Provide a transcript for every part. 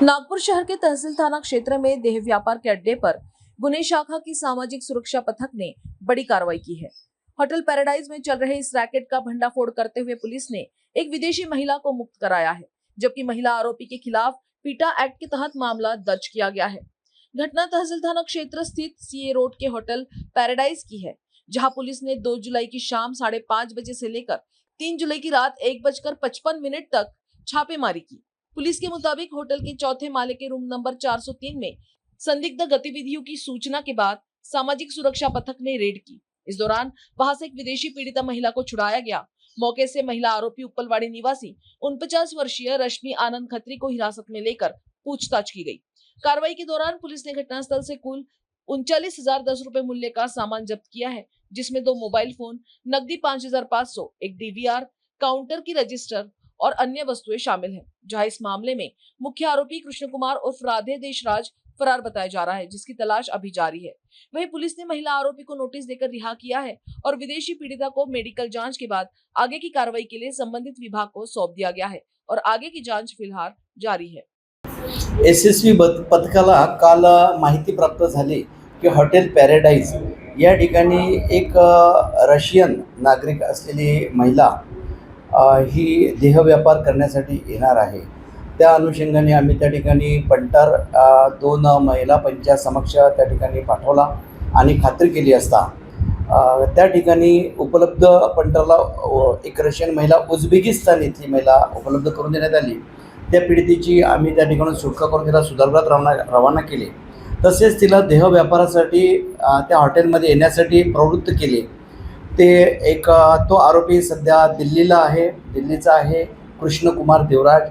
नागपुर शहर के तहसील थाना क्षेत्र में देह व्यापार के अड्डे पर गुने शाखा की सामाजिक सुरक्षा पथक ने बड़ी कार्रवाई की है। होटल पैराडाइज में चल रहे इस रैकेट का भंडाफोड़ करते हुए पुलिस ने एक विदेशी महिला को मुक्त कराया है, जबकि महिला आरोपी के खिलाफ पीटा एक्ट के तहत मामला दर्ज किया गया है। घटना तहसील थाना क्षेत्र स्थित सीए रोड के होटल पैराडाइज की है, जहां पुलिस ने 2 जुलाई की शाम 5:30 बजे से लेकर 3 जुलाई की रात 1:55 तक छापेमारी की। पुलिस के मुताबिक होटल के चौथे माले के रूम नंबर 403 में संदिग्ध गतिविधियों की सूचना के बाद सामाजिक सुरक्षा पथक ने रेड की। इस दौरान वहां से एक विदेशी पीड़िता महिला को छुड़ाया गया। मौके से महिला आरोपी उपलवाड़ी निवासी 49 वर्षीय रश्मि आनंद खत्री को हिरासत में लेकर पूछताछ की गई। कार्रवाई के दौरान पुलिस ने घटनास्थल से कुल 39,010 रुपए मूल्य का सामान जब्त किया है, जिसमें 2 मोबाइल फोन, नकदी 5,500, एक डीवीआर, काउंटर की रजिस्टर और अन्य वस्तुएं शामिल हैं। जहां इस मामले में मुख्य आरोपी कृष्ण कुमार उर्फ राधे देशराज फरार बताया जा रहा है, जिसकी तलाश अभी जारी है। वहीं पुलिस ने महिला आरोपी को नोटिस देकर रिहा किया है और विदेशी पीड़िता को मेडिकल जांच के बाद आगे की कार्रवाई के लिए संबंधित विभाग को सौंप दिया गया है और आगे की जांच फिलहाल जारी है। एसएसवी पथकाला काल माहिती प्राप्त झाली की हॉटेल पॅराडाईज या ठिकाणी एक रशियन नागरिक असलेली महिला ही देहव्यापार करण्यासाठी येणार आहे। त्या अनुषंगाने आम्ही त्या ठिकाणी पंटार 2 महिला पंचासमक्ष त्या ठिकाणी पाठवला आणि खात्री केली असता त्या ठिकाणी उपलब्ध पंटारला एक रशियन महिला उझबेकिस्तान इथली महिला उपलब्ध करून देण्यात आली। त्या पीडितेची आम्ही त्या ठिकाणी सुटका करून तिला सुधारगृहात रवाना केले। तसेच तिला देहव्यापारासाठी त्या हॉटेलमध्ये येण्यासाठी प्रवृत्त केले। तो आरोपी सध्या दिल्लीचा आहे कृष्ण कुमार देवराज।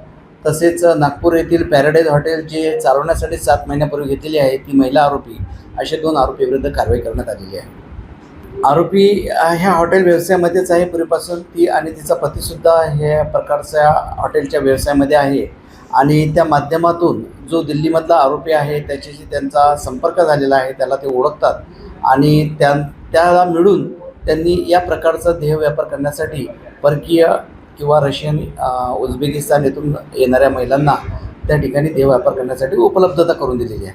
तसेच नागपूर येथील पॅराडाईज हॉटेल जे चालवण्यासाठी 7 महिन्यापूर्वी घेतलेली आहे ती महिला आरोपी, असे 2 आरोपी विरुद्ध कारवाई करण्यात आलेली आहे। आरोपी ह्या हॉटेल व्यवसायामध्येच आहे पूर्वीपासून। ती आणि तिचा पतीसुद्धा ह्या प्रकारच्या हॉटेलच्या व्यवसायामध्ये आहे आणि त्या माध्यमातून जो दिल्लीमधला आरोपी आहे त्याच्याशी त्यांचा संपर्क झालेला आहे, त्याला ते ओळखतात आणि त्याला मिळून त्यांनी या प्रकारचा देहव्यापार करण्यासाठी परकीय किंवा रशियन उझबेकिस्तान येथून येणाऱ्या महिलांना त्या ठिकाणी देहव्यापार करण्यासाठी उपलब्धता करून दिलेली आहे।